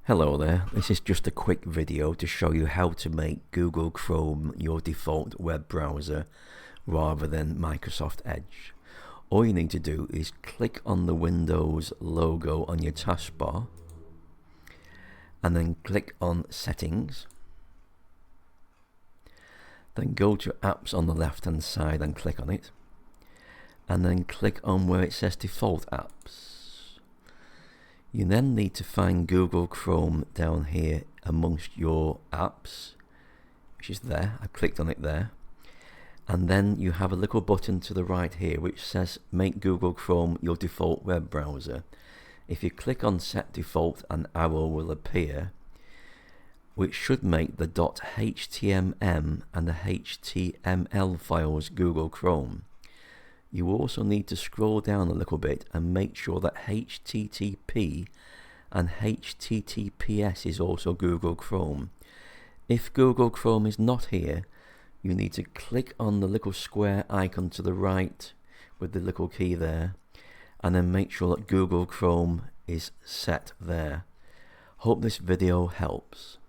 Hello there, this is just a quick video to show you how to make Google Chrome your default web browser rather than Microsoft Edge. All you need to do is click on the Windows logo on your taskbar and then click on Settings. Then go to Apps on the left hand side and click on it, and then click on where it says Default Apps. You then need to find Google Chrome down here amongst your apps, which is there. I clicked on it there. And then you have a little button to the right here which says Make Google Chrome your default web browser. If you click on Set Default, an arrow will appear which should make the .html and the HTML files Google Chrome. You also need to scroll down a little bit and make sure that HTTP and HTTPS is also Google Chrome. If Google Chrome is not here, you need to click on the little square icon to the right with the little key there, and then make sure that Google Chrome is set there. Hope this video helps.